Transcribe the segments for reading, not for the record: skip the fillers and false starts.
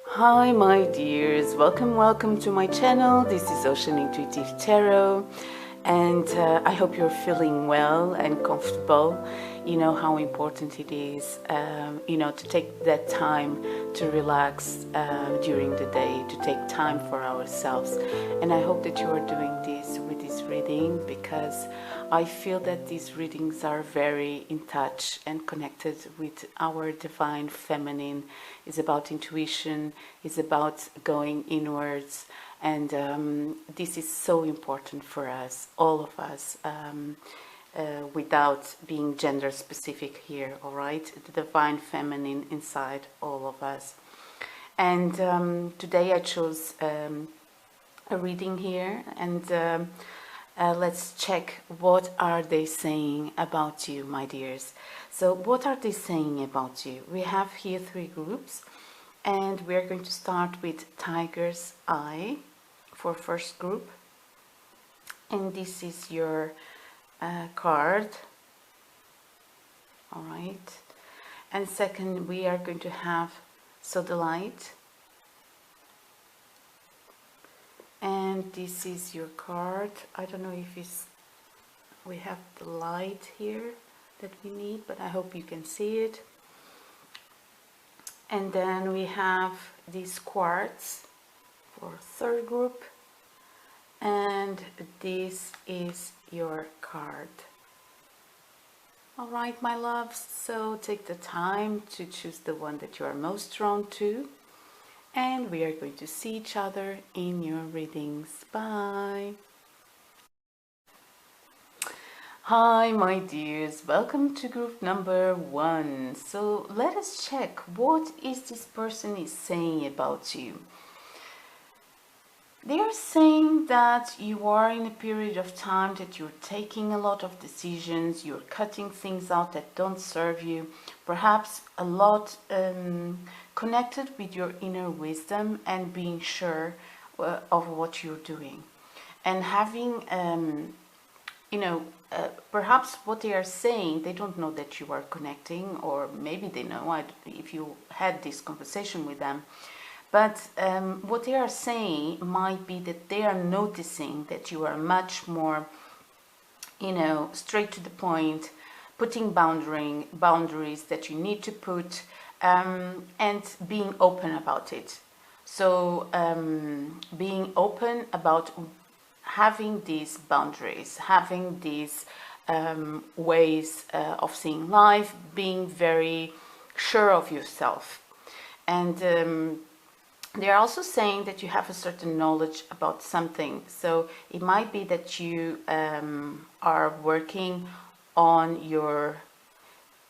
Hi my dears, welcome to my channel. This is Ocean Intuitive Tarot, and I hope you're feeling well and comfortable. You know how important it is to take that time to relax during the day, to take time for ourselves. And I hope that you are doing this with this reading, because I feel that these readings are very in touch and connected with our divine feminine. It's about intuition, it's about going inwards, and this is so important for us, all of us, without being gender specific here, all right? The divine feminine inside all of us. And today I chose a reading here, and let's check what are they saying about you, my dears. So what are they saying about you? We have here 3 groups, and we're going to start with Tiger's Eye for first group, and this is your card, all right? And second, we are going to have Sodalite, and this is your card. I don't know if we have the light here that we need, but I hope you can see it. And then we have this Quartz for third group, and this is your card. All right, my loves, so take the time to choose the one that you are most drawn to, and we are going to see each other in your readings. Bye. Hi my dears, welcome to group number 1. So let us check what is this person is saying about you. They are saying that you are in a period of time that you're taking a lot of decisions, you're cutting things out that don't serve you, perhaps a lot connected with your inner wisdom and being sure of what you're doing. And having, perhaps what they are saying, they don't know that you are connecting, or maybe they know if you had this conversation with them. But what they are saying might be that they are noticing that you are much more, straight to the point, putting boundaries that you need to put, and being open about it. So being open about having these boundaries, having these ways of seeing life, being very sure of yourself. And they are also saying that you have a certain knowledge about something. So it might be that you are working on your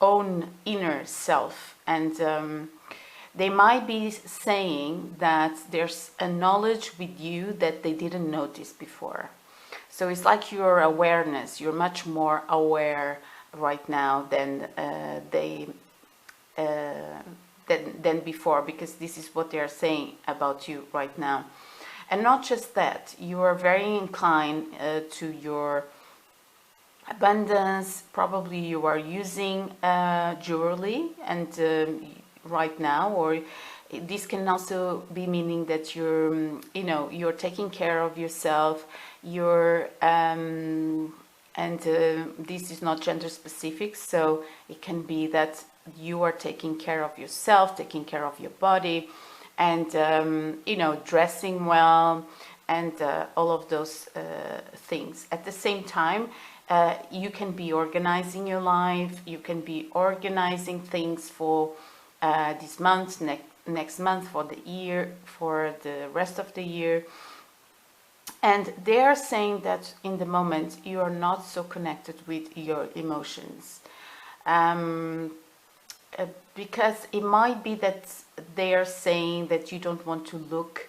own inner self, and they might be saying that there's a knowledge with you that they didn't notice before. So it's like your awareness, you're much more aware right now than than before, because this is what they are saying about you right now. And not just that, you are very inclined to your abundance. Probably you are using jewelry, and right now, or this can also be meaning that you're taking care of yourself, this is not gender specific, so it can be that you are taking care of yourself, taking care of your body, and dressing well, and all of those things. At the same time, you can be organizing your life, you can be organizing things for this month, next month, for the year, for the rest of the year. And they are saying that in the moment you are not so connected with your emotions, because it might be that they are saying that you don't want to look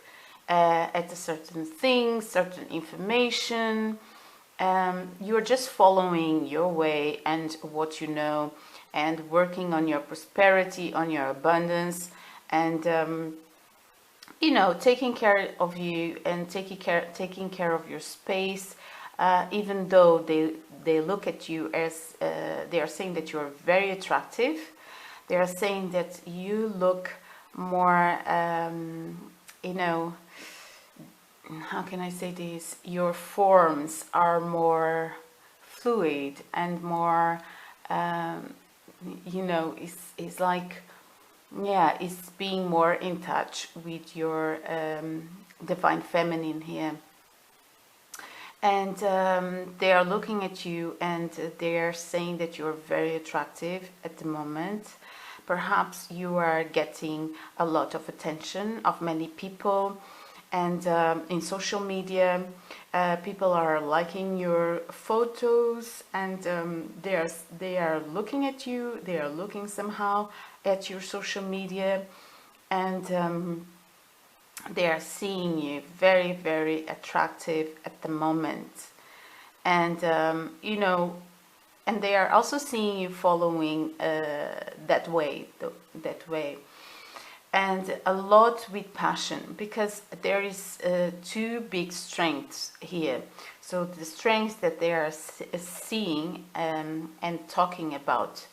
at a certain thing, certain information. You're just following your way and what you know, and working on your prosperity, on your abundance, and taking care of you and taking care of your space, even though they look at you as they are saying that you are very attractive. They are saying that you look more, you know, how can I say this? Your forms are more fluid and more, you know, it's like, yeah, it's being more in touch with your divine feminine here. And they are looking at you and they are saying that you're very attractive at the moment. Perhaps you are getting a lot of attention of many people, and in social media people are liking your photos, and they are looking at you, they are looking somehow at your social media, and they are seeing you very, very attractive at the moment. And you know, and they are also seeing you following that way, and a lot with passion, because there is two big strengths here. So the strengths that they are seeing and talking about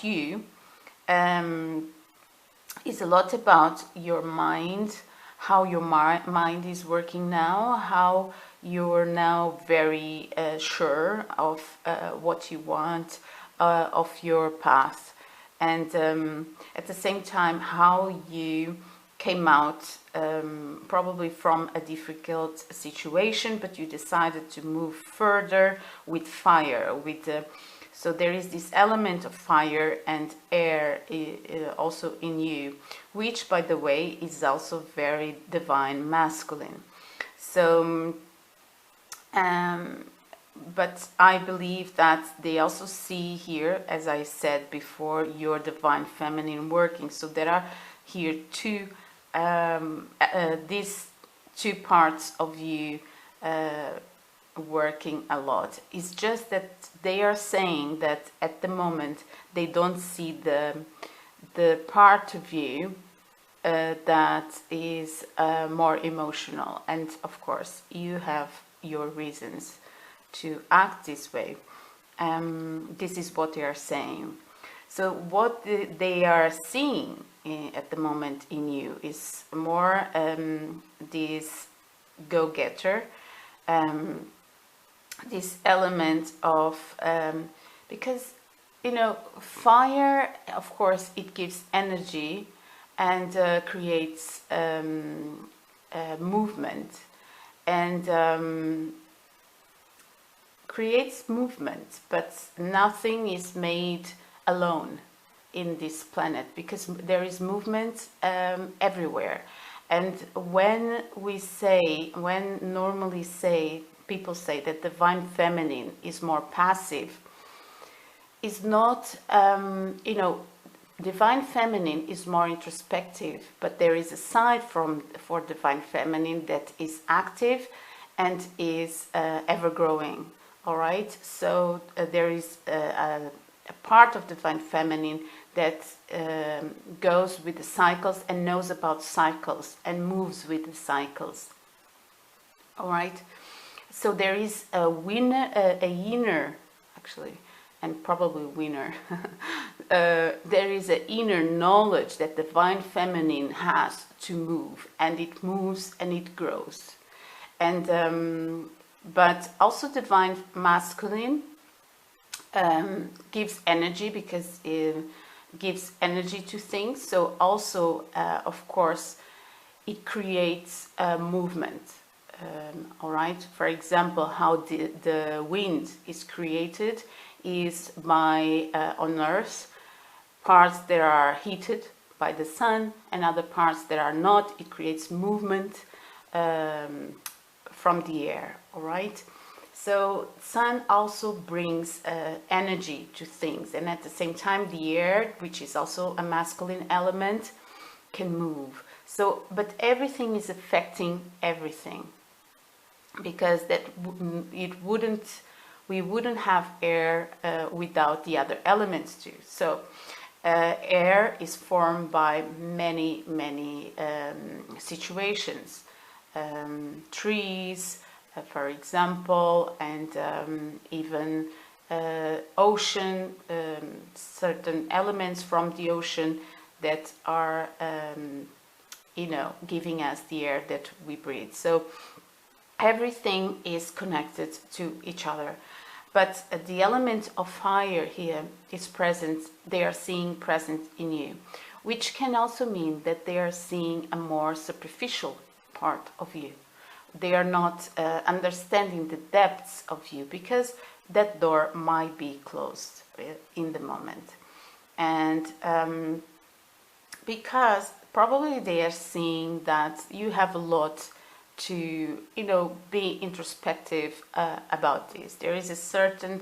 you is a lot about your mind, how your mind is working now, how you're now very sure of what you want, of your path, and at the same time how you came out probably from a difficult situation, but you decided to move further with fire, with so there is this element of fire and air also in you, which, by the way, is also very divine masculine. So but I believe that they also see here, as I said before, your divine feminine working. So there are here two these two parts of you working a lot. It's just that they are saying that at the moment they don't see the part of you that is more emotional, and of course you have your reasons to act this way. This is what they are saying. So what they are seeing at the moment in you is more this go-getter, this element of because, you know, fire, of course, it gives energy and creates movement, and creates movement, but nothing is made alone in this planet, because there is movement everywhere. And when normally people say that divine feminine is more passive, is not, you know, divine feminine is more introspective, but there is a side for divine feminine that is active and is ever growing. All right, so there is a part of divine feminine that goes with the cycles and knows about cycles and moves with the cycles. All right, so there is a inner, actually, and probably winner. There is an inner knowledge that divine feminine has to move, and it moves and it grows, and but also divine masculine gives energy, because it gives energy to things. So also, of course, it creates movement. All right. For example, how the wind is created is by on Earth, parts that are heated by the sun and other parts that are not. It creates movement from the air. All right. So sun also brings energy to things, and at the same time the air, which is also a masculine element, can move. So, but everything is affecting everything, because we wouldn't have air without the other elements too. So air is formed by many situations, trees, for example, and even ocean, certain elements from the ocean that are, you know, giving us the air that we breathe. So everything is connected to each other. But the element of fire here is present, they are seeing present in you, which can also mean that they are seeing a more superficial part of you. They are not understanding the depths of you, because that door might be closed in the moment. And because probably they are seeing that you have a lot to, you know, be introspective about this. There is a certain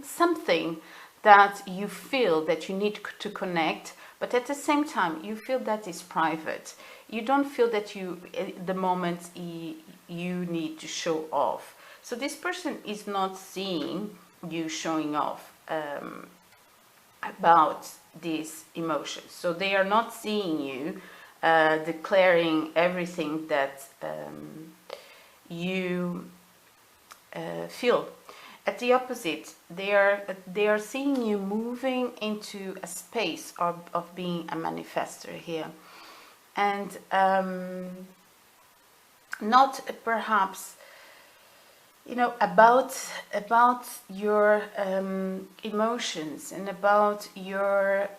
something that you feel that you need to connect, but at the same time you feel that is private. You don't feel that you, at the moment, you need to show off. So this person is not seeing you showing off about these emotions. So they are not seeing you declaring everything that you feel. At the opposite, they are seeing you moving into a space of being a manifester here, and not perhaps, you know, about your emotions and about your.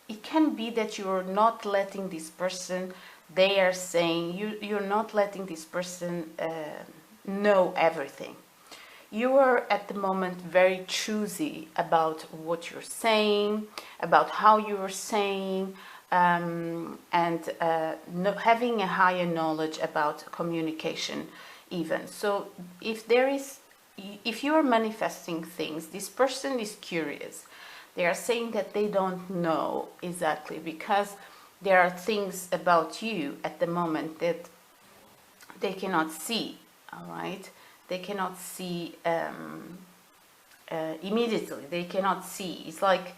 It can be that you're not letting this person. They are saying you're not letting this person know everything. You are at the moment very choosy about what you're saying, about how you are saying, and having a higher knowledge about communication even. So if you are manifesting things, this person is curious. They are saying that they don't know exactly, because there are things about you at the moment that they cannot see, all right? They cannot see immediately. They cannot see. It's like,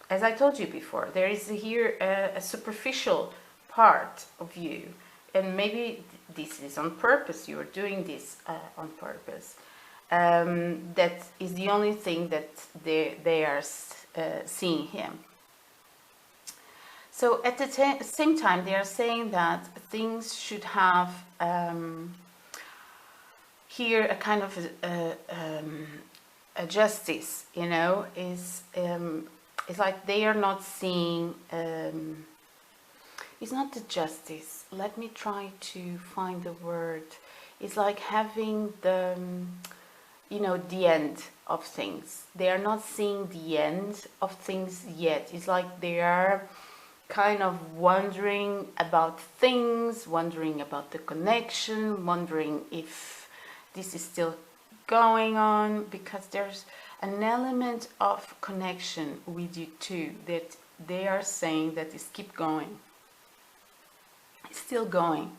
as I told you before, there is here a superficial part of you, and maybe this is on purpose. You are doing this on purpose. That is the only thing that they are seeing here. So at the same time, they are saying that things should have here a kind of a justice, you know, is it's like they are not seeing. It's not the justice. Let me try to find the word. It's like having the, you know, the end of things. They are not seeing the end of things yet. It's like they are kind of wondering about things, wondering about the connection, wondering if this is still going on, because there's an element of connection with you too that they are saying that is keep going. It's still going.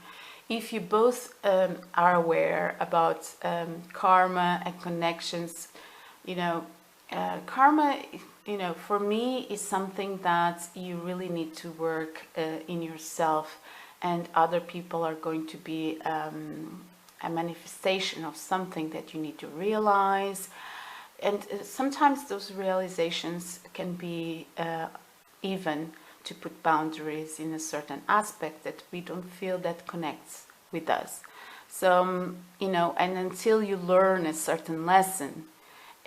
If you both are aware about karma and connections, you know, karma, you know, for me is something that you really need to work in yourself, and other people are going to be a manifestation of something that you need to realize. And sometimes those realizations can be even to put boundaries in a certain aspect that we don't feel that connects with us. So, you know, and until you learn a certain lesson,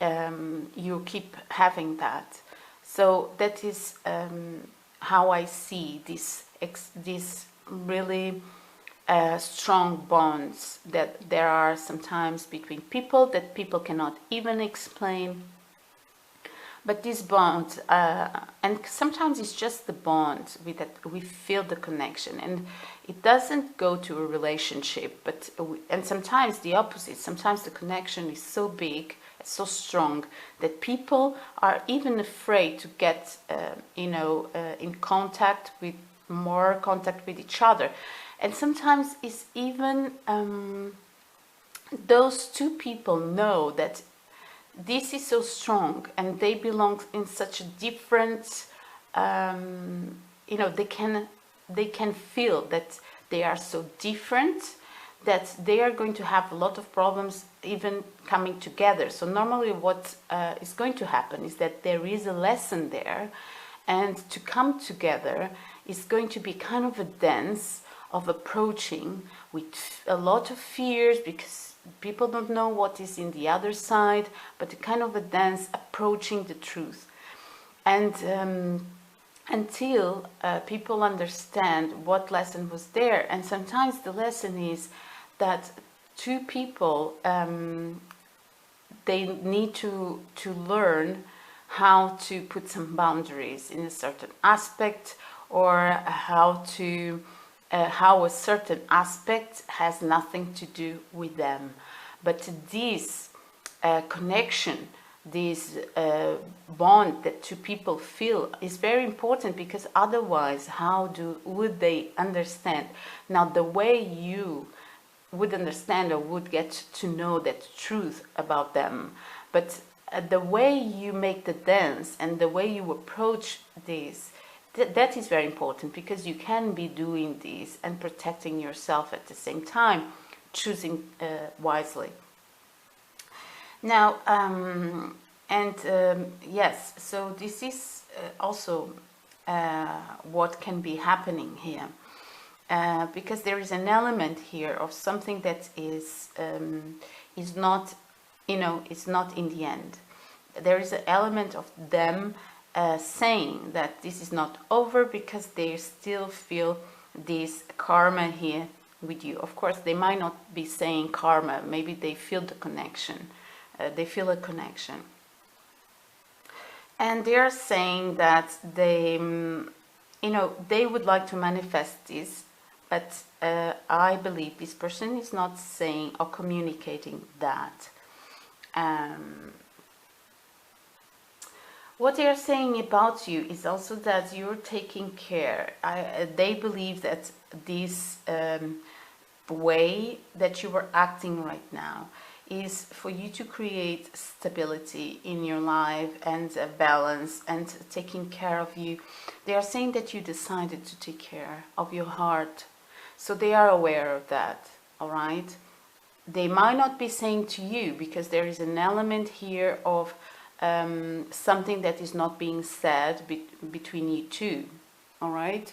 you keep having that. So that is how I see this really strong bonds that there are sometimes between people that people cannot even explain. But this bond, and sometimes it's just the bond with that we feel the connection, and it doesn't go to a relationship. But and sometimes the opposite. Sometimes the connection is so big, so strong that people are even afraid to get, in contact with each other. And sometimes it's even those two people know that this is so strong and they belong in such a different, they can feel that they are so different that they are going to have a lot of problems even coming together. So normally what is going to happen is that there is a lesson there, and to come together is going to be kind of a dance of approaching with a lot of fears, because people don't know what is in the other side, but a kind of a dance approaching the truth. And until people understand what lesson was there, and sometimes the lesson is that two people, they need to learn how to put some boundaries in a certain aspect, or how a certain aspect has nothing to do with them. But this connection, this bond that two people feel is very important, because otherwise would they understand? Now, the way you would understand or would get to know that truth about them, but the way you make the dance and the way you approach this, that is very important, because you can be doing this and protecting yourself at the same time, choosing wisely. Now, yes, so this is also what can be happening here, because there is an element here of something that is not, it's not in the end. There is an element of them saying that this is not over, because they still feel this karma here with you. Of course, they might not be saying karma, maybe they feel the connection. They feel a connection. And they are saying that they would like to manifest this, but I believe this person is not saying or communicating that. What they are saying about you is also that you're taking care. They believe that this way that you are acting right now is for you to create stability in your life and a balance and taking care of you. They are saying that you decided to take care of your heart. So they are aware of that, all right? They might not be saying to you, because there is an element here of something that is not being said between you two, all right?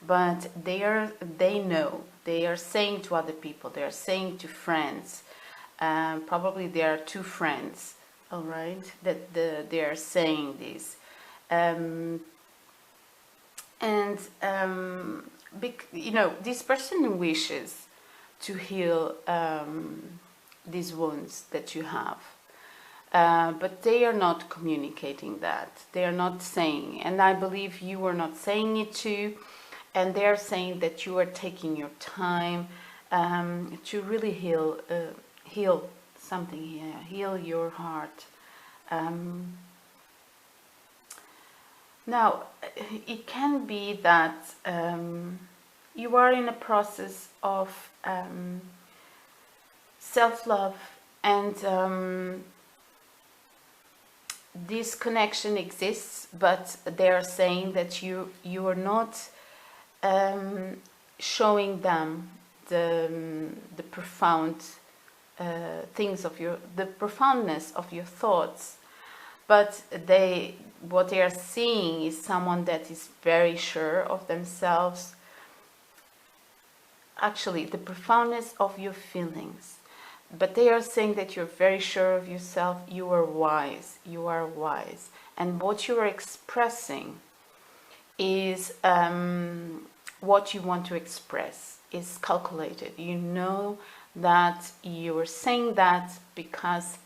But they know. They are saying to other people. They are saying to friends. Probably there are two friends, all right, that they are saying this. This person wishes to heal these wounds that you have. But they are not communicating that. They are not saying, and I believe you are not saying it too, and they are saying that you are taking your time to really heal something here, heal your heart. Now, it can be that you are in a process of self-love, and this connection exists, but they are saying that you are not showing them the profound things of the profoundness of your thoughts, but what they are seeing is someone that is very sure of themselves. Actually, the profoundness of your feelings. But they are saying that you're very sure of yourself. You are wise. You are wise. And what you are expressing is what you want to express. Is calculated. You know that you are saying that because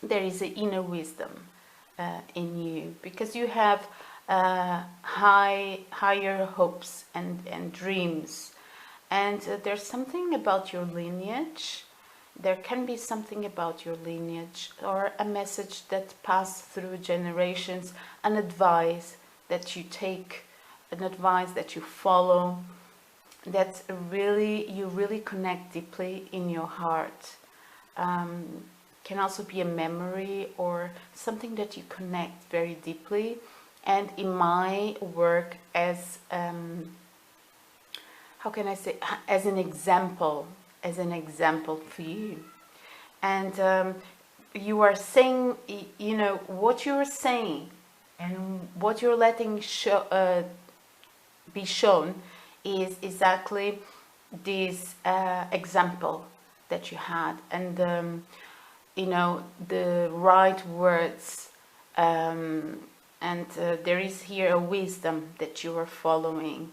there is an inner wisdom in you. Because you have higher hopes and dreams. And there's something about your lineage. There can be something about your lineage, or a message that passed through generations, an advice that you take, an advice that you follow, that you really connect deeply in your heart. Can also be a memory or something that you connect very deeply. And in my work as how can I say, as an example as an example for you. And you are saying, you know, what you're saying and what you're letting be shown is exactly this example that you had, and you know, the right words, and there is here a wisdom that you are following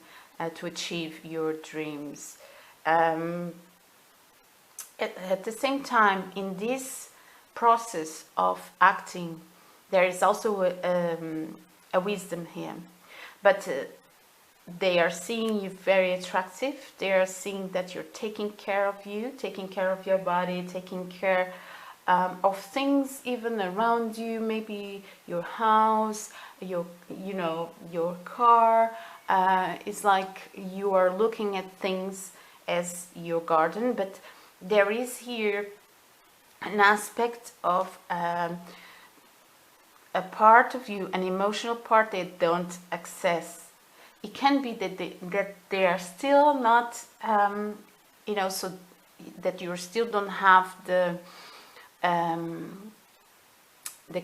to achieve your dreams. At the same time, in this process of acting, there is also a wisdom here, but they are seeing you very attractive. They are seeing that you're taking care of you, taking care of your body, taking care of things even around you, maybe your house, your, you know, your car. It's like you are looking at things as your garden, but there is here an aspect of a part of you, an emotional part they don't access. It can be that they are still not, you know, so that you still don't have the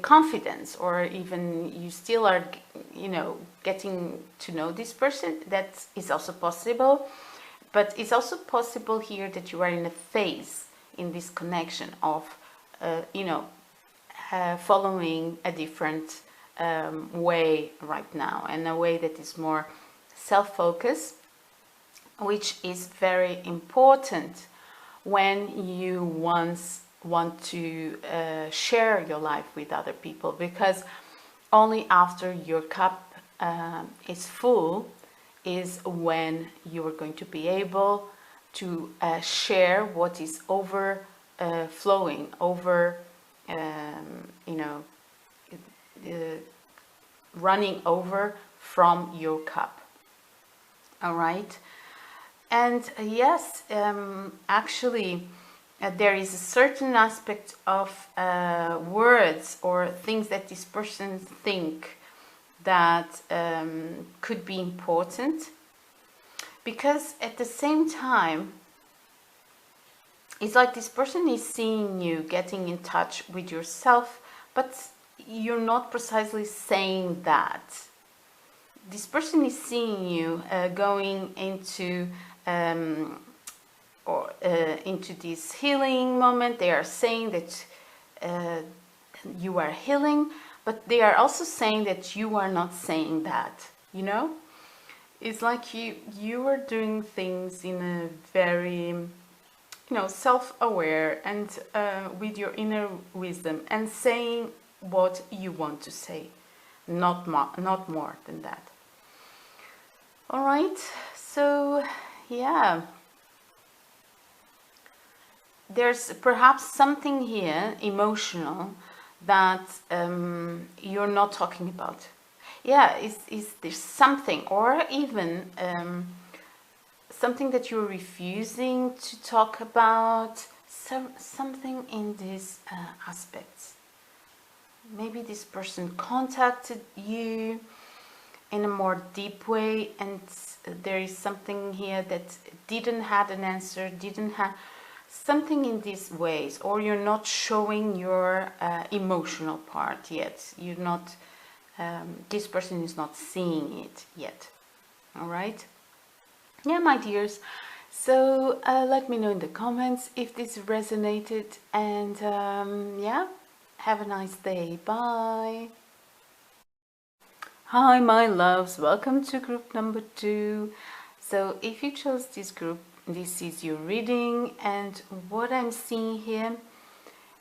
confidence, or even you still are, you know, getting to know this person. That is also possible. But it's also possible here that you are in a phase in this connection of, you know, following a different way right now, and a way that is more self-focused, which is very important when you want to share your life with other people, because only after your cup is full is when you are going to be able to share what is overflowing, you know, running over from your cup. All right. And yes, actually, there is a certain aspect of words or things that this person think that could be important, because at the same time, it's like this person is seeing you getting in touch with yourself, but you're not precisely saying that. This person is seeing you going into into this healing moment. They are saying that you are healing, but they are also saying that you are not saying that, you know? It's like you are doing things in a very, you know, self-aware and with your inner wisdom, and saying what you want to say, not more than that. All right, so yeah, there's perhaps something here emotional that you're not talking about. Yeah, is there something, or even something that you're refusing to talk about, something in these aspects. Maybe this person contacted you in a more deep way, and there is something here that didn't have an answer, didn't have something in these ways, or you're not showing your emotional part yet. You're not, this person is not seeing it yet. All right? Yeah, my dears. So let me know in the comments if this resonated, and yeah, have a nice day. Bye. Hi, my loves. Welcome to group number 2. So if you chose this group, this is your reading, and what I'm seeing here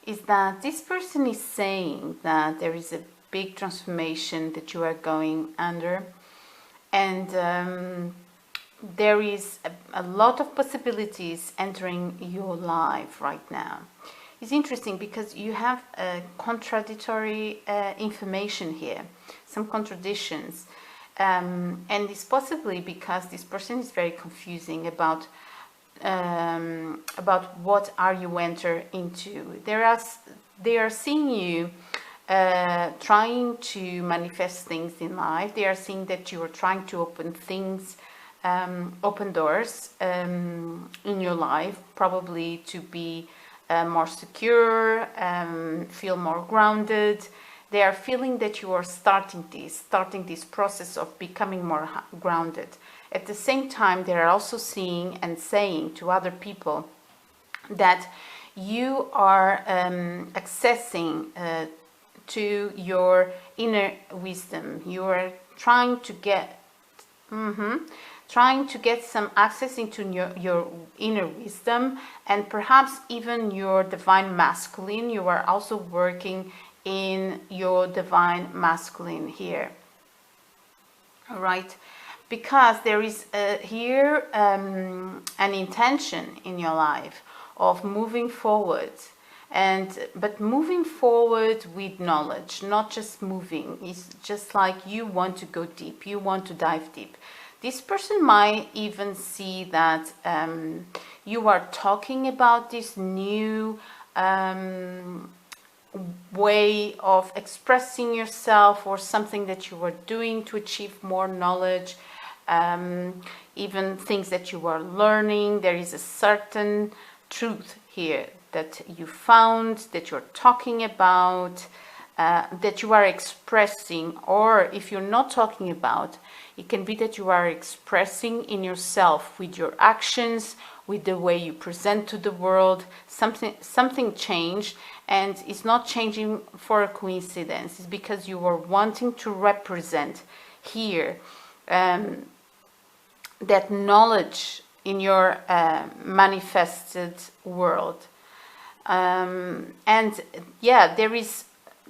is that this person is saying that there is a big transformation that you are going under, and there is a lot of possibilities entering your life right now. It's interesting because you have contradictory information here, some contradictions, and it's possibly because this person is very confusing about what are you enter into. They are seeing you trying to manifest things in life. They are seeing that you are trying to open things open doors in your life, probably to be more secure, feel more grounded. They are feeling that you are starting this process of becoming more grounded. At the same time, they are also seeing and saying to other people that you are accessing to your inner wisdom. You are trying to get some access into your inner wisdom, and perhaps even your divine masculine. You are also working in your divine masculine here. All right, because there is here an intention in your life of moving forward, but moving forward with knowledge, not just moving. It's just like you want to go deep, you want to dive deep. This person might even see that you are talking about this new way of expressing yourself, or something that you are doing to achieve more knowledge, even things that you are learning. There is a certain truth here that you found, that you're talking about, that you are expressing, or if you're not talking about, it can be that you are expressing in yourself with your actions, with the way you present to the world. Something changed, and it's not changing for a coincidence. It's because you are wanting to represent here that knowledge in your manifested world. And yeah, there is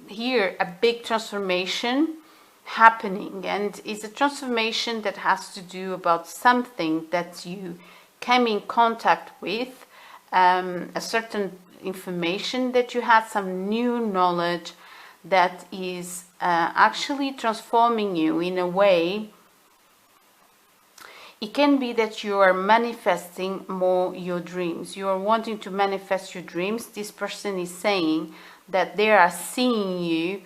here a big transformation happening, and it's a transformation that has to do about something that you came in contact with, a certain information that you had, some new knowledge that is actually transforming you in a way. It can be that you are manifesting more your dreams. You are wanting to manifest your dreams. This person is saying that they are seeing you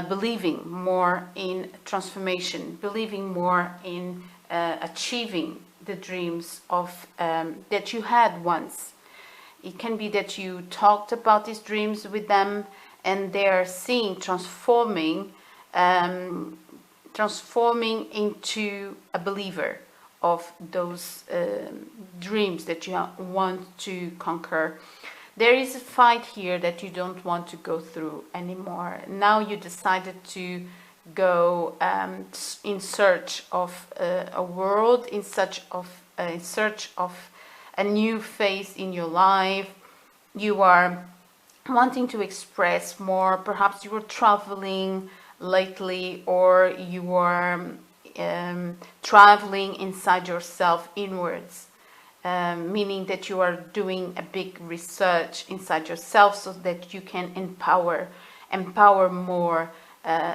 believing more in transformation, believing more in achieving the dreams of that you had once. It can be that you talked about these dreams with them, and they are seeing transforming into a believer of those dreams that you want to conquer. There is a fight here that you don't want to go through anymore. Now you decided to go in search of a world, in search of a new phase in your life. You are wanting to express more. Perhaps you were traveling lately, or you are traveling inside yourself inwards, meaning that you are doing a big research inside yourself so that you can empower more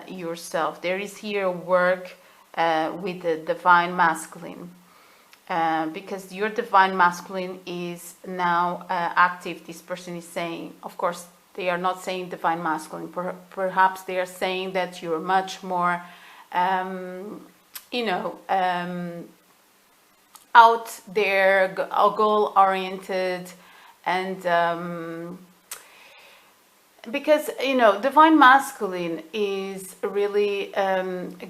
yourself. There is here work with the divine masculine, because your divine masculine is now active. This person is saying, of course, they are not saying divine masculine. Perhaps they are saying that you're much more out there, goal-oriented, and because divine masculine is really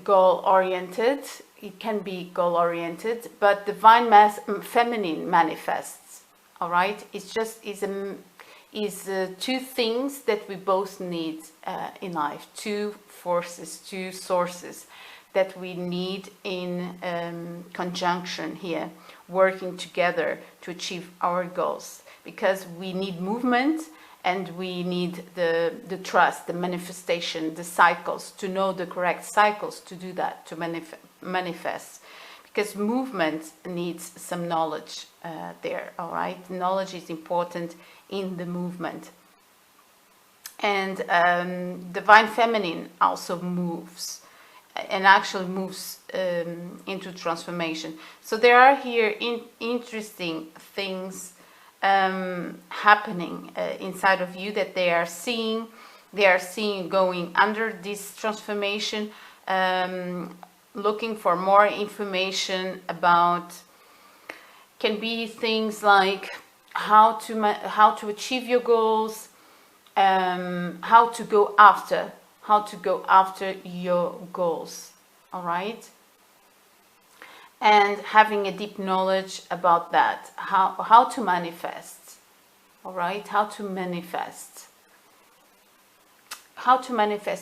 goal-oriented. It can be goal-oriented, but divine feminine manifests. All right, it's just is two things that we both need in life. Two forces, two sources that we need in conjunction here, working together to achieve our goals, because we need movement, and we need the trust, the manifestation, the cycles, to know the correct cycles to do that, to manifest, because movement needs some knowledge there. All right, knowledge is important in the movement. And divine feminine also moves, and actually moves into transformation. So there are here interesting things happening inside of you that they are seeing going under this transformation. looking for more information about, can be things like how to achieve your goals, how to go after your goals, all right? And having a deep knowledge about that, how to manifest, all right? How to manifest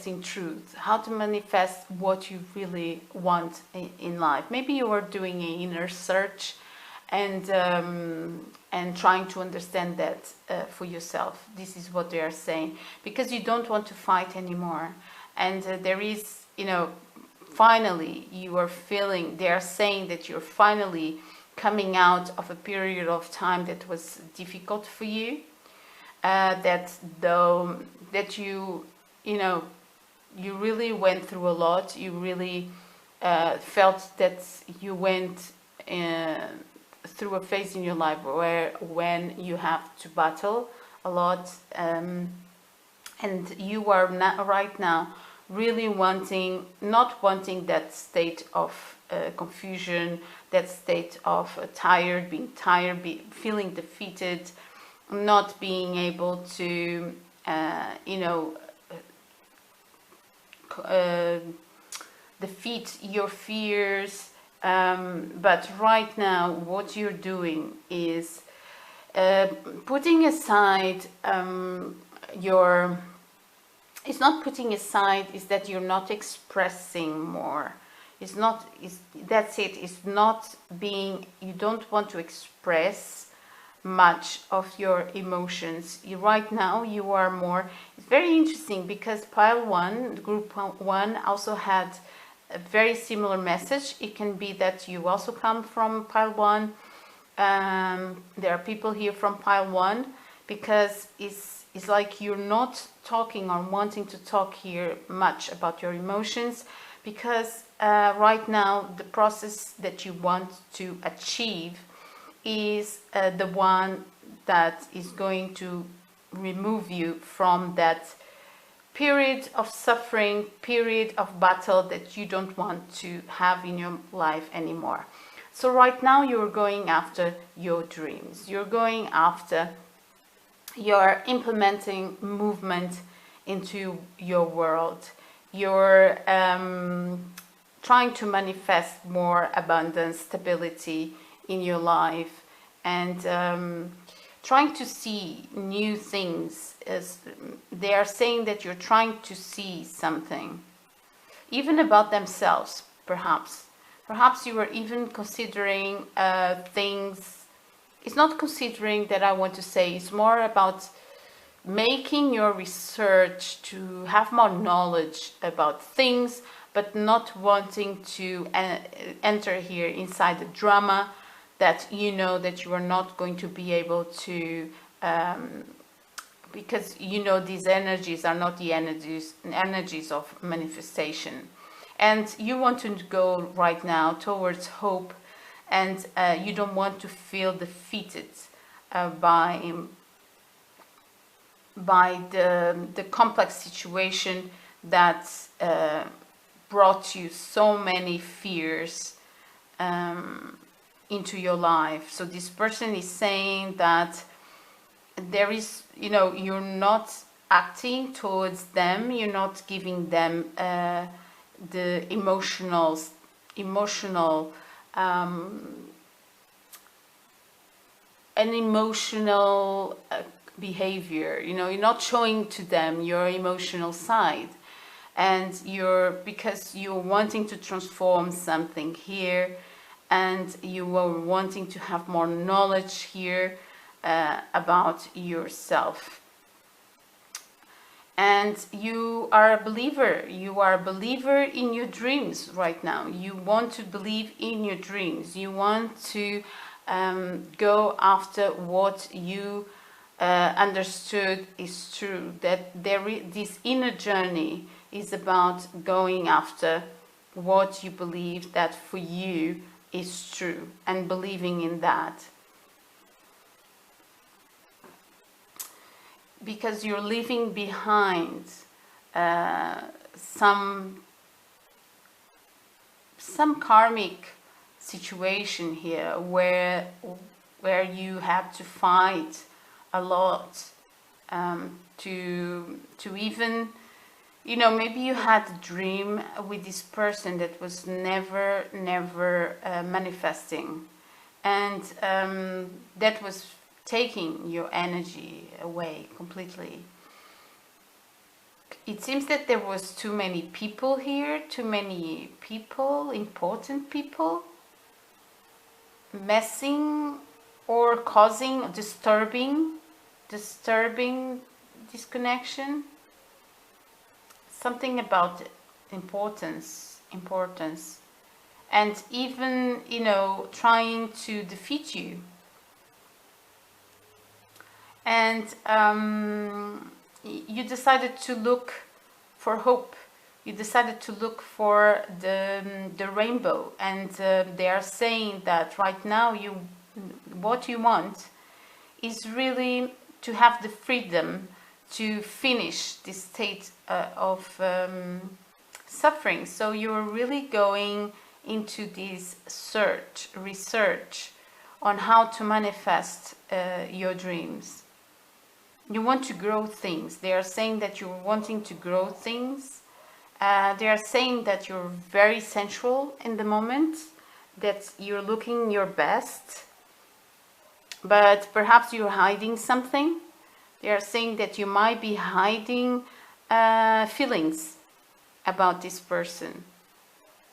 in truth, how to manifest what you really want in life. Maybe you are doing an inner search and trying to understand that for yourself. This is what they are saying, because you don't want to fight anymore. And there is, finally you are feeling, they are saying that you're finally coming out of a period of time that was difficult for you, that you really went through a lot. You really felt that you went through a phase in your life when you have to battle a lot, and you are not right now really not wanting that state of confusion, that state of being tired, feeling defeated, not being able to defeat your fears. But right now what you're doing is putting aside it's not putting aside, is that you're not expressing more. That's it. It's not being, you don't want to express much of your emotions. Right now you are more, it's very interesting because pile 1, group 1 also had a very similar message. It can be that you also come from pile 1. There are people here from pile 1, because it's like you're not talking or wanting to talk here much about your emotions, because right now the process that you want to achieve is the one that is going to remove you from that period of suffering, period of battle that you don't want to have in your life anymore. So right now you're going after your dreams. You're implementing movement into your world. You're trying to manifest more abundance, stability in your life, and trying to see new things. As they are saying that you're trying to see something, even about themselves, perhaps you were even considering things. It's not considering that I want to say, it's more about making your research to have more knowledge about things, but not wanting to enter here inside the drama that that you are not going to be able to, because these energies are not the energies of manifestation. And you want to go right now towards hope, and you don't want to feel defeated by the complex situation that brought you so many fears into your life. So this person is saying that there is, you're not acting towards them, you're not giving them the emotional behavior. You're not showing to them your emotional side, and because you're wanting to transform something here, and you are wanting to have more knowledge here about yourself. And you are a believer in your dreams right now. You want to believe in your dreams. You want to go after what you understood is true, that this inner journey is about going after what you believe that for you is true, and believing in that, because you're leaving behind some some karmic situation here where you have to fight a lot to even, you know, maybe you had a dream with this person that was never manifesting, and that was taking your energy away completely. It seems that there was too many people here, too many people, important people, messing or causing, disturbing this connection. Something about importance, and even, you know, trying to defeat you. And you decided to look for hope. You decided to look for the rainbow, and they are saying that right now what you want is really to have the freedom to finish this state of suffering. So you're really going into this research on how to manifest your dreams. You want to grow things. They are saying that you're wanting to grow things. They are saying that you're very sensual in the moment, that you're looking your best, but perhaps you're hiding something. They are saying that you might be hiding feelings about this person.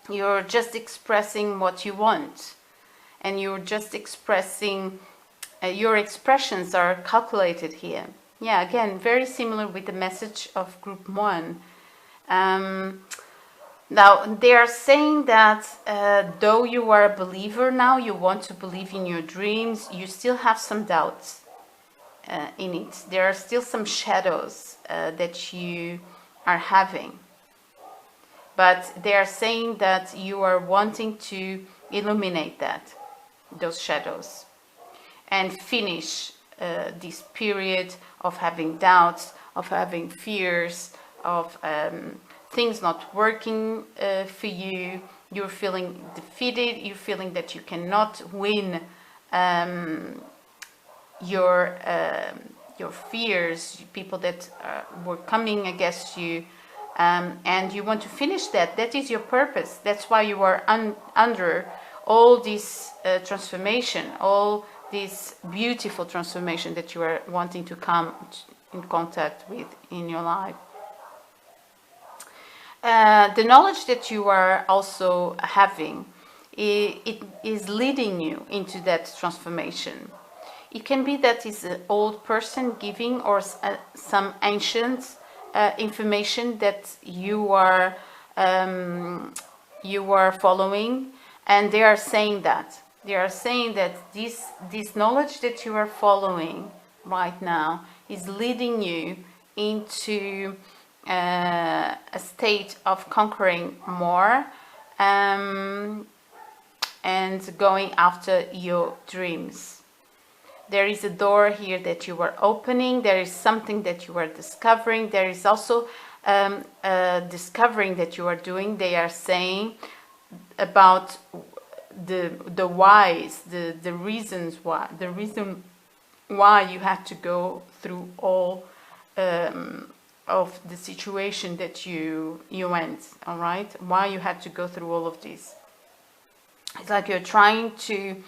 You're just expressing what you want, and you're just expressing, your expressions are calculated here. Yeah, again, very similar with the message of group 1. Now, they are saying that though you are a believer now, you want to believe in your dreams, you still have some doubts in it. There are still some shadows that you are having. But they are saying that you are wanting to illuminate those shadows, and finish this period of having doubts, of having fears, of things not working for you. You're feeling defeated. You're feeling that you cannot win your fears, people that were coming against you, and you want to finish that. That is your purpose. That's why you are under all this transformation, all this beautiful transformation that you are wanting to come in contact with in your life. The knowledge that you are also having, it is leading you into that transformation. It can be that it's an old person giving, or some ancient information that you are following, and they are saying that. They are saying that this knowledge that you are following right now is leading you into a state of conquering more, and going after your dreams. There is a door here that you are opening. There is something that you are discovering. There is also discovering that you are doing. They are saying about the whys, the reasons why, the reason why you had to go through all of the situation that you went, all right? Why you had to go through all of this. It's like you're trying to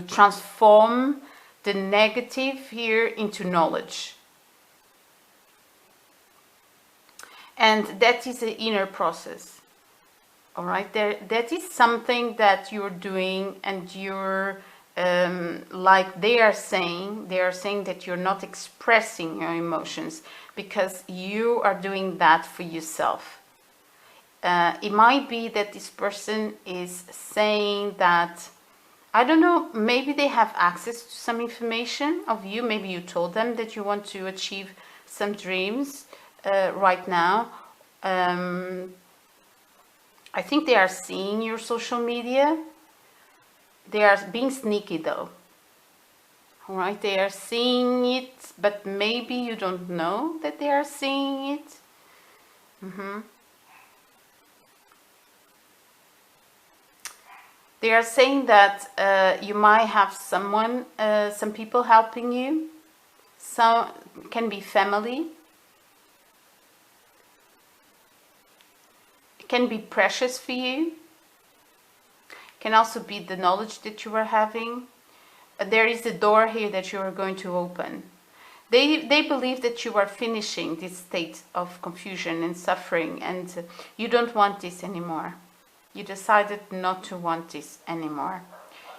transform the negative here into knowledge. And that is an inner process. All right, that is something that you're doing, and you're like they are saying that you're not expressing your emotions because you are doing that for yourself. It might be that this person is saying that, I don't know, maybe they have access to some information of you. Maybe you told them that you want to achieve some dreams right now. I think they are seeing your social media. They are being sneaky though. All right, they are seeing it, but maybe you don't know that they are seeing it. They are saying that you might have someone, some people helping you. Some can be family. It can be precious for you. It can also be the knowledge that you are having. There is a door here that you are going to open. They believe that you are finishing this state of confusion and suffering, and you don't want this anymore. You decided not to want this anymore.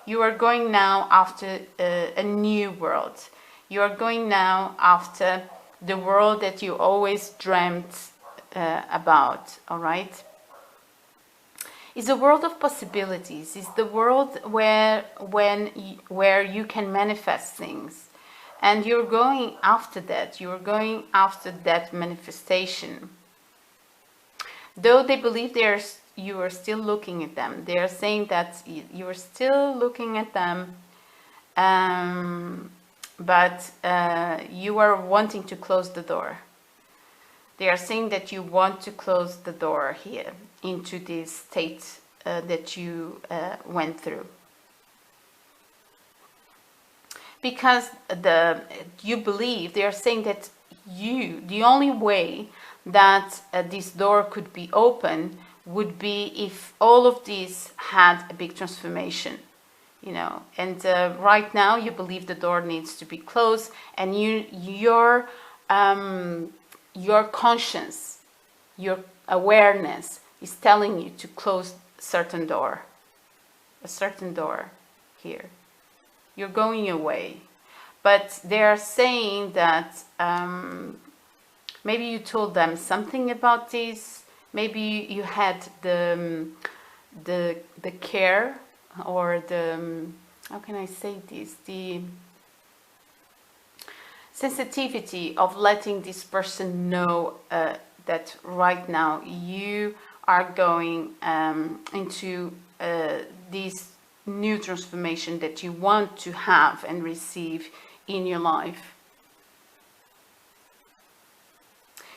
You are going now after a new world. You are going now after the world that you always dreamt about, all right? It's a world of possibilities. It's the world where you can manifest things. And you're going after that. You're going after that manifestation. Though they believe you are still looking at them. They are saying that you are still looking at them. But you are wanting to close the door. They are saying that you want to close the door here into this state that you went through. Because you believe, they are saying that the only way that this door could be open would be if all of this had a big transformation, you know. And right now you believe the door needs to be closed, and your conscience, your awareness is telling you to close a certain door here. You're going away. But they are saying that maybe you told them something about this. Maybe you had the care, or the, how can I say this? The sensitivity of letting this person know that right now you are going into this new transformation that you want to have and receive in your life.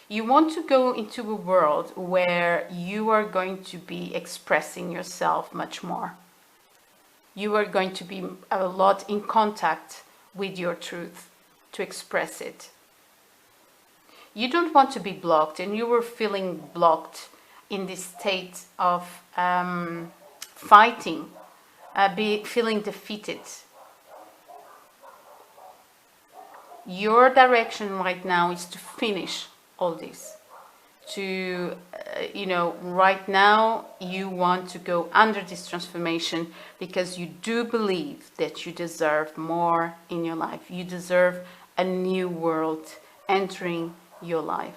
You want to go into a world where you are going to be expressing yourself much more. You are going to be a lot in contact with your truth to express it. You don't want to be blocked, and you were feeling blocked in this state of fighting, feeling defeated. Your direction right now is to finish all this. Right now you want to go under this transformation because you do believe that you deserve more in your life. You deserve a new world entering your life.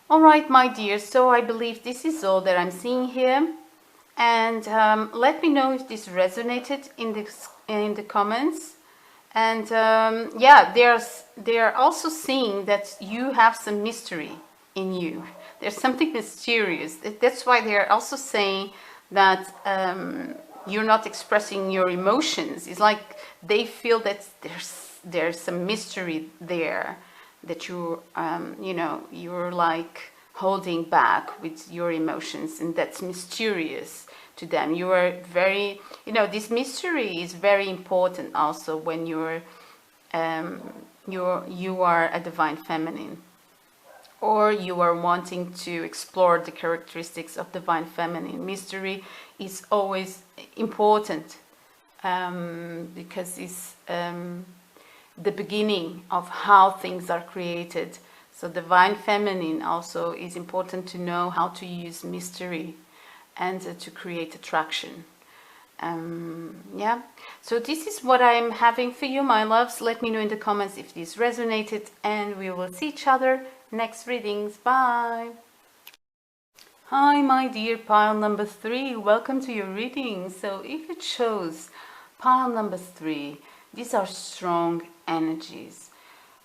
All right, my dear, so I believe this is all that I'm seeing here. And let me know if this resonated in the comments. And yeah, they're also seeing that you have some mystery in you. There's something mysterious. That's why they're also saying that you're not expressing your emotions. It's like they feel that there's some mystery there that you're like holding back with your emotions, and that's mysterious to them. You are very, this mystery is very important also when you are a divine feminine, or you are wanting to explore the characteristics of divine feminine. Mystery is always important because it's the beginning of how things are created. So divine feminine also is important to know how to use mystery and to create attraction. Yeah, so this is what I'm having for you, my loves. Let me know in the comments if this resonated, and we will see each other next readings. Bye. Hi, my dear pile number 3. Welcome to your reading. So if you chose pile number 3, these are strong energies.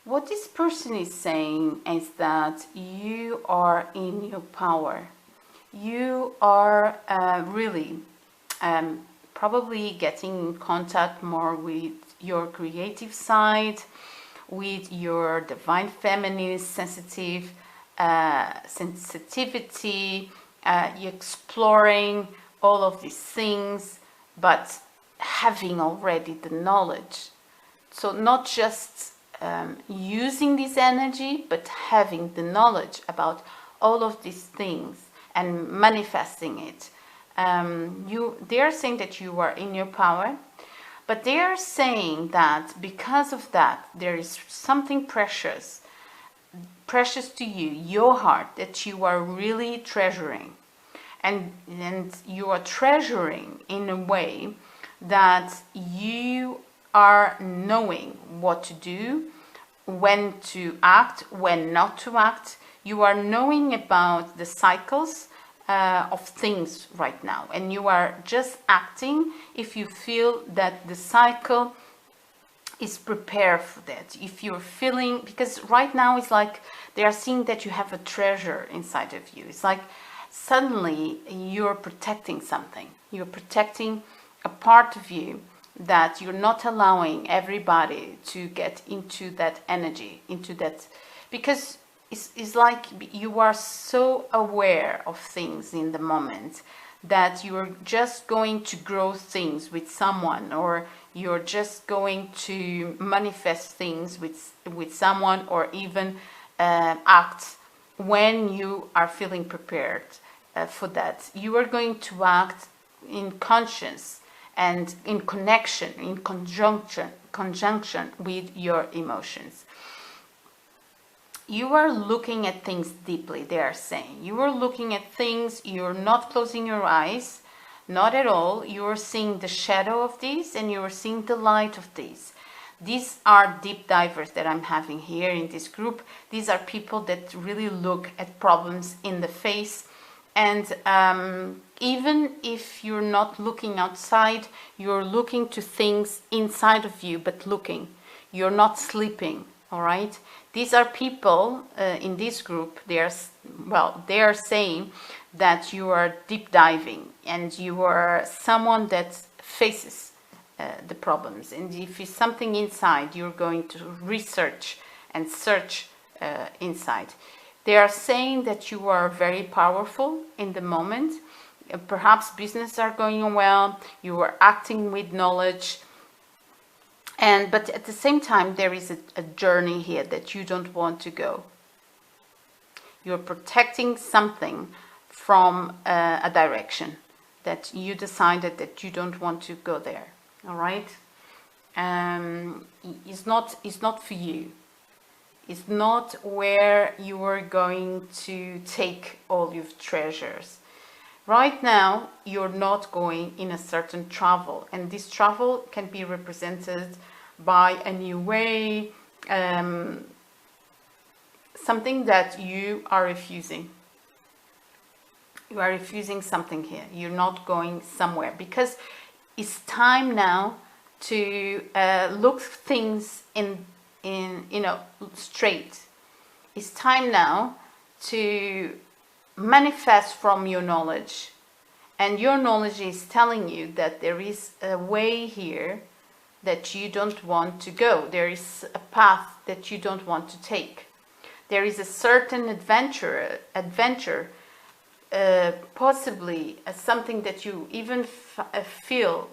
What this person is saying is that you are in your power. You are really probably getting in contact more with your creative side, with your divine feminine sensitivity. You're exploring all of these things, but having already the knowledge. So not just using this energy, but having the knowledge about all of these things and manifesting it. They are saying that you are in your power, but they are saying that because of that, there is something precious to you, your heart, that you are really treasuring. And you are treasuring in a way that you are knowing what to do, when to act, when not to act. You are knowing about the cycles of things right now, and you are just acting if you feel that the cycle is prepared for that. If you're feeling, because right now it's like they are seeing that you have a treasure inside of you. It's like suddenly you're protecting something. You're protecting a part of you that you're not allowing everybody to get into that energy, into that, because it's like you are so aware of things in the moment that you're just going to grow things with someone, or you're just going to manifest things with someone, or even act when you are feeling prepared for that. You are going to act in conscience and in connection, in conjunction with your emotions. You are looking at things deeply, they are saying. You are looking at things, you're not closing your eyes, not at all. You are seeing the shadow of these, and you are seeing the light of these. These are deep divers that I'm having here in this group. These are people that really look at problems in the face. And even if you're not looking outside, you're looking to things inside of you, but looking. You're not sleeping, all right? These are people in this group, they are saying that you are deep diving, and you are someone that faces the problems. And if it's something inside, you're going to research and search inside. They are saying that you are very powerful in the moment. Perhaps business are going well, you are acting with knowledge. But at the same time, there is a journey here that you don't want to go. You're protecting something from a direction that you decided that you don't want to go there. All right? It's not for you. It's not where you are going to take all your treasures. Right now, you're not going in a certain travel, and this travel can be represented by a new way, something that you are refusing. You are refusing something here. You're not going somewhere, because it's time now to look things in straight. It's time now to manifest from your knowledge, and your knowledge is telling you that there is a way here that you don't want to go. There is a path that you don't want to take. There is a certain adventure, possibly something that you even feel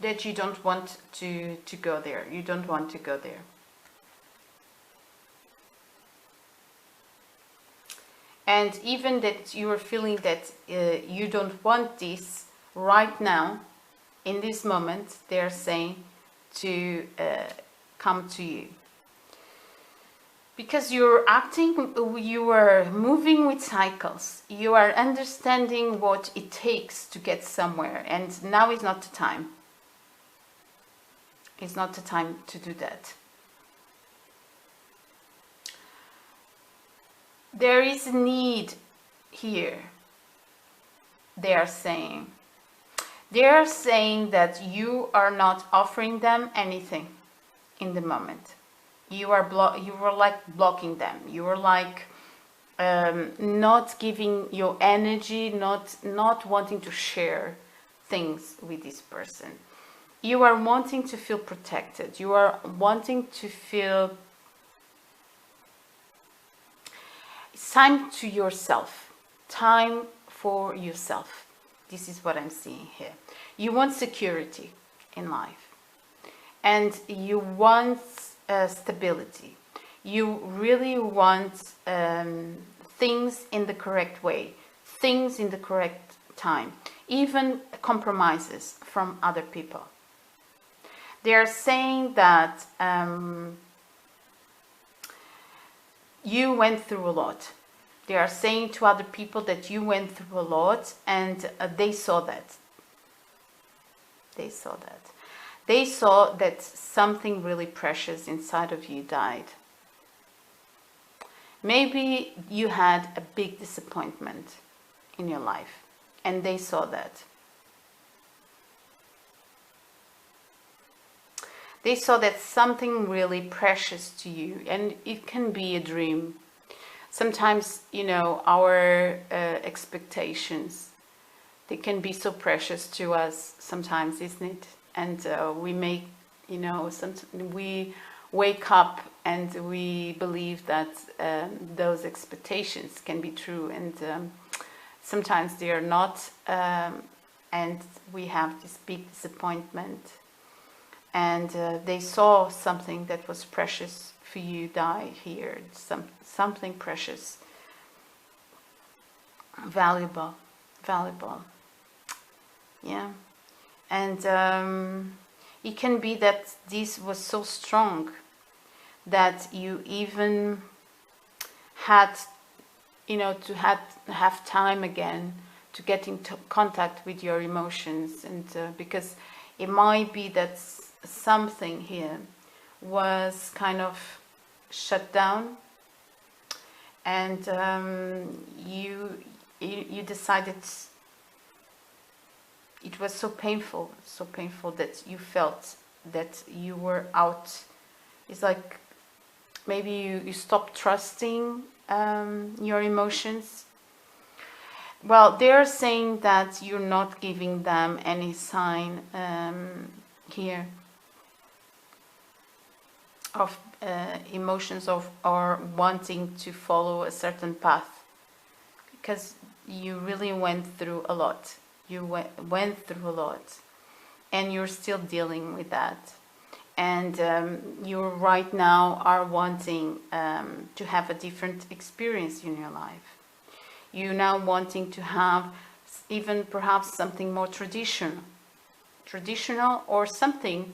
that you don't want to go there. You don't want to go there. And even that you are feeling that you don't want this right now, in this moment, they are saying to come to you. Because you're acting, you are moving with cycles. You are understanding what it takes to get somewhere. And now is not the time. It's not the time to do that. There is a need here, they are saying. They are saying that you are not offering them anything in the moment. You are like blocking them. You are like not giving your energy, not wanting to share things with this person. You are wanting to feel protected. You are wanting to feel... It's time to yourself. Time for yourself. This is what I'm seeing here. You want security in life. And you want stability. You really want things in the correct way. Things in the correct time. Even compromises from other people. They are saying that you went through a lot. They are saying to other people that you went through a lot, and they saw that. They saw that. They saw that something really precious inside of you died. Maybe you had a big disappointment in your life, and they saw that. They saw that something really precious to you, and it can be a dream. Sometimes, you know, our expectations, they can be so precious to us sometimes, isn't it? And we make, you know, we wake up and we believe that those expectations can be true, and sometimes they are not, and we have this big disappointment. And they saw something that was precious for you die here, something precious, valuable, yeah. And it can be that this was so strong that you even had, you know, to have time again to get into contact with your emotions, and because it might be that something here was kind of shut down, and you decided it was so painful that you felt that you were out. It's like maybe you stopped trusting your emotions. Well, they're saying that you're not giving them any sign here of emotions or wanting to follow a certain path, because you really went through a lot. You went through a lot, and you're still dealing with that. And you right now are wanting to have a different experience in your life. You're now wanting to have even perhaps something more traditional or something.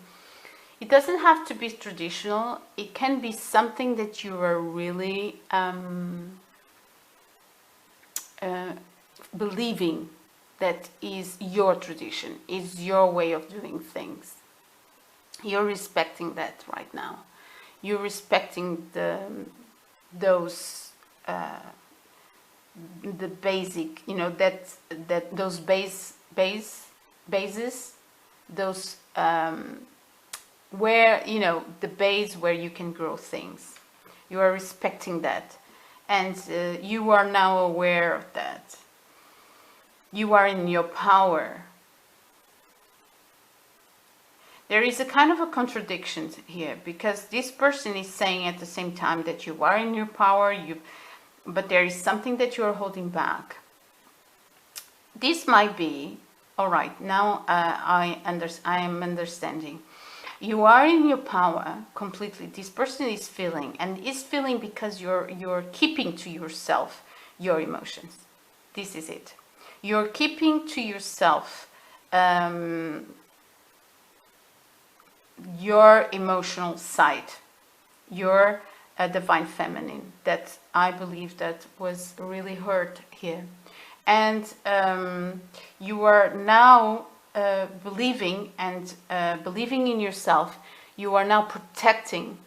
It doesn't have to be traditional. It can be something that you are really believing that is your tradition, is your way of doing things. You're respecting that right now. You're respecting those the basic, you know, that those bases, those where, you know, the base where you can grow things. You are respecting that, and you are now aware of that. You are in your power. There is a kind of a contradiction here, because this person is saying at the same time that you are in your power, but there is something that you are holding back. This might be, all right, now I am understanding. You are in your power completely. This person is feeling, and is feeling because you're keeping to yourself your emotions. This is it. You're keeping to yourself your emotional side, your divine feminine, that I believe that was really hurt here. And you are now believing in yourself. You are now protecting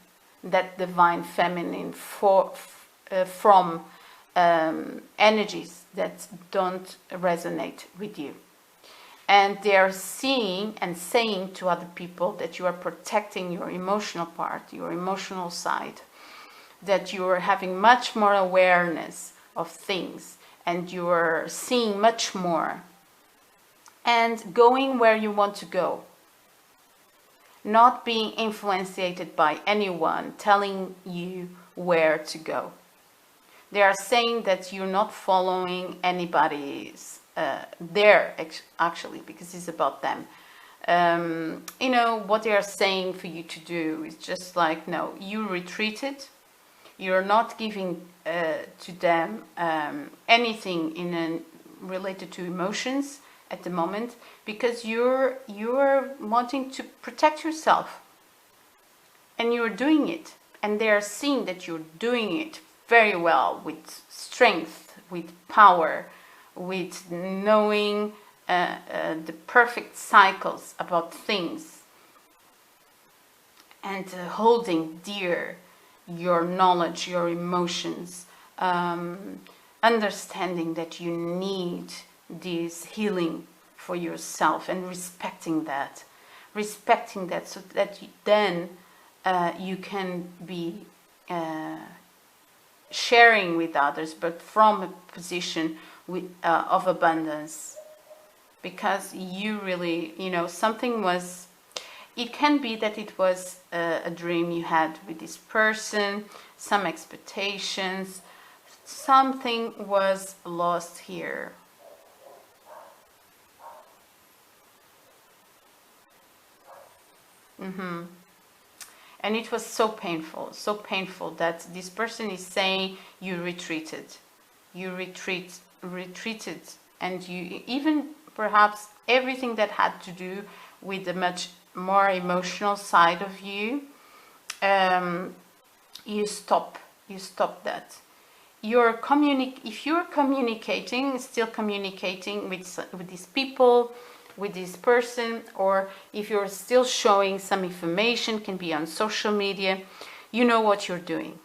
that divine feminine from energies that don't resonate with you. And they are seeing and saying to other people that you are protecting your emotional part, your emotional side, that you are having much more awareness of things, and you are seeing much more and going where you want to go, not being influenced by anyone telling you where to go. They are saying that you're not following anybody's there, actually, because it's about them. You know, what they are saying for you to do is just like, no, you retreated. You're not giving to them anything related to emotions at the moment, because you're wanting to protect yourself, and you're doing it, and they are seeing that you're doing it very well, with strength, with power, with knowing the perfect cycles about things, and holding dear your knowledge, your emotions, understanding that you need this healing for yourself, and respecting that, so that then you can be sharing with others, but from a position of abundance, because you really, you know, something was, it can be that it was a dream you had with this person, some expectations, something was lost here. And it was so painful that this person is saying you retreated, and you even perhaps everything that had to do with the much more emotional side of you, you stop that. If you're communicating, still communicating with these people, with this person, or if you're still showing some information, can be on social media, you know what you're doing.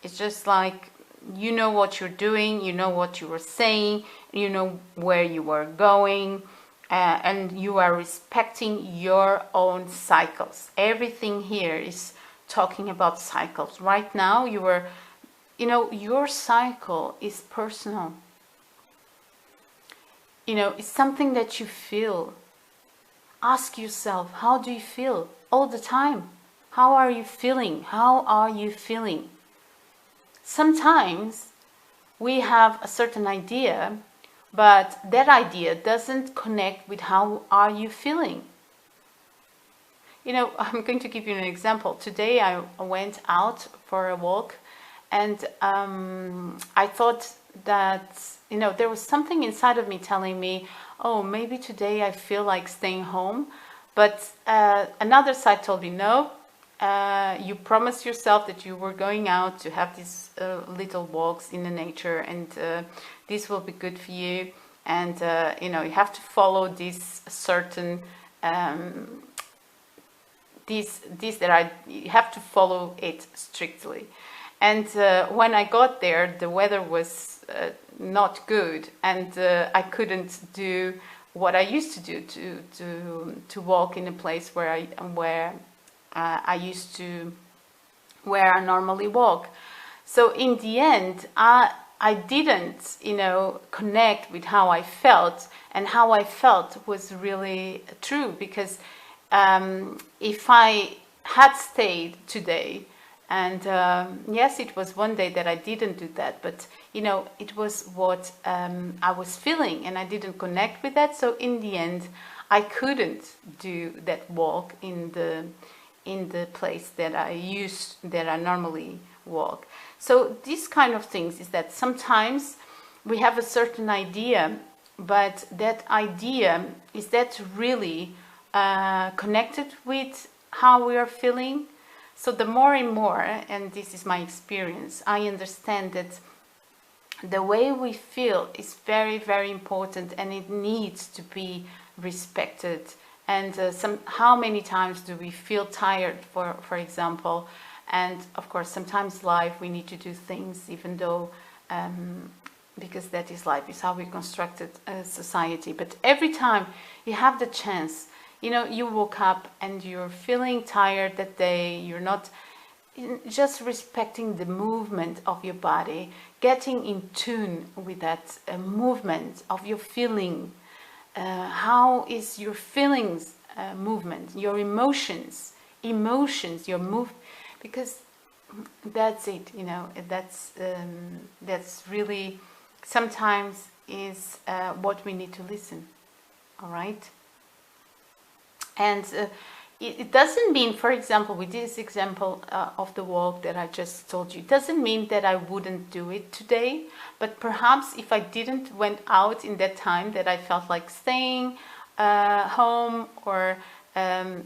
It's just like, you know what you're doing, you know what you were saying, you know where you were going, and you are respecting your own cycles. Everything here is talking about cycles. Right now, you know, your cycle is personal. You know, it's something that you feel. Ask yourself, how do you feel all the time? How are you feeling? How are you feeling? Sometimes we have a certain idea, but that idea doesn't connect with how are you feeling. You know, I'm going to give you an example. Today I went out for a walk, and I thought that, you know, there was something inside of me telling me, oh, maybe today I feel like staying home. But another side told me, no, you promised yourself that you were going out to have these little walks in the nature, and this will be good for you. And, you know, you have to follow this certain, you have to follow it strictly. And when I got there, the weather was not good, and I couldn't do what I used to do, to walk in a place where I normally walk. So in the end, I didn't, you know, connect with how I felt, and how I felt was really true, because if I had stayed today, and yes, it was one day that I didn't do that, but you know, it was what I was feeling, and I didn't connect with that. So in the end, I couldn't do that walk in the place that I normally walk. So these kind of things is that sometimes we have a certain idea, but that idea, is that really connected with how we are feeling? So the more and more, and this is my experience, I understand that the way we feel is very, very important, and it needs to be respected. And how many times do we feel tired, for example? And of course, sometimes life, we need to do things, even though, because that is life, is how we constructed society. But every time you have the chance, you know, you woke up and you're feeling tired that day, you're not just respecting the movement of your body, getting in tune with that movement of your feeling. How is your feelings movement, your emotions, your move? Because that's it, you know, that's really sometimes is what we need to listen. All right. And it doesn't mean, for example, with this example of the walk that I just told you, it doesn't mean that I wouldn't do it today, but perhaps if I didn't went out in that time, that I felt like staying home, or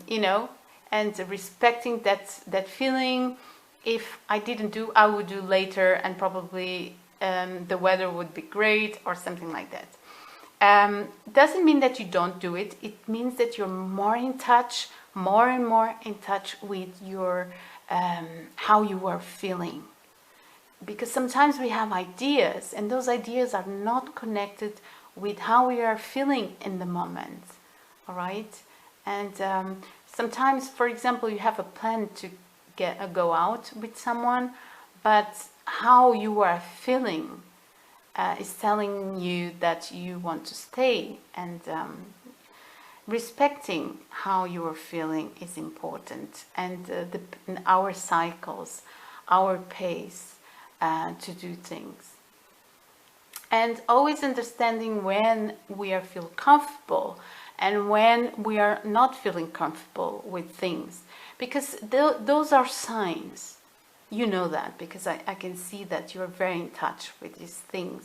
you know, and respecting that feeling. If I didn't do, I would do later, and probably the weather would be great or something like that. Doesn't mean that you don't do it. It means that you're more in touch, more and more in touch with your how you are feeling. Because sometimes we have ideas, and those ideas are not connected with how we are feeling in the moment. All right, and sometimes, for example, you have a plan to go out with someone, but how you are feeling is telling you that you want to stay, and respecting how you are feeling is important, and our cycles, our pace to do things, and always understanding when we are feel comfortable and when we are not feeling comfortable with things, because those are signs. You know that, because I can see that you're very in touch with these things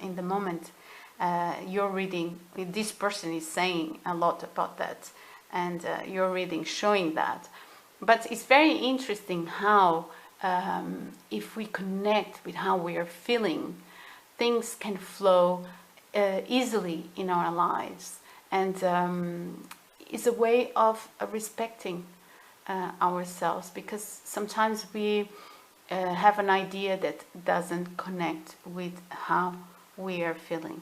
in the moment. Your reading, this person is saying a lot about that, and your reading showing that. But it's very interesting how if we connect with how we are feeling, things can flow easily in our lives, and it's a way of respecting ourselves, because sometimes we have an idea that doesn't connect with how we are feeling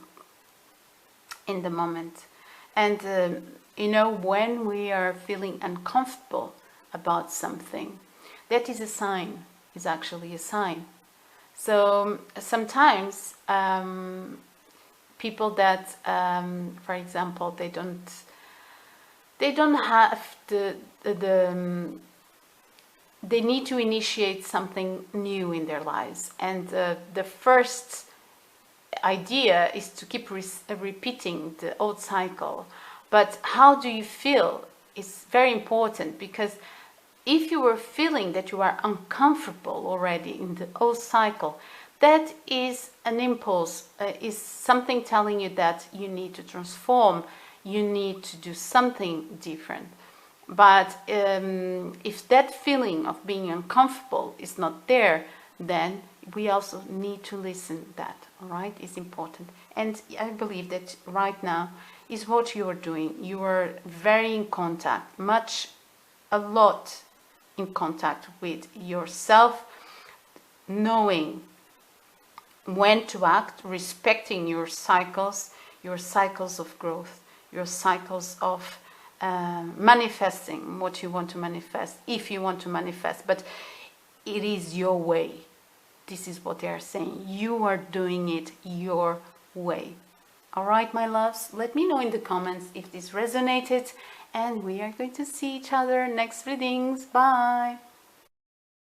in the moment. And you know, when we are feeling uncomfortable about something, that is a sign, is actually a sign. So sometimes people that for example, they don't have they need to initiate something new in their lives, and the first idea is to keep repeating the old cycle. But how do you feel is very important, because if you were feeling that you are uncomfortable already in the old cycle, that is an impulse, is something telling you that you need to transform, you need to do something different. But if that feeling of being uncomfortable is not there, then we also need to listen that, all right? It's important. And I believe that right now is what you are doing. You are very in contact, a lot in contact with yourself, knowing when to act, respecting your cycles of growth, your cycles of manifesting what you want to manifest, if you want to manifest. But it is your way. This is what they are saying. You are doing it your way. All right, my loves, let me know in the comments if this resonated, and we are going to see each other next readings. Bye.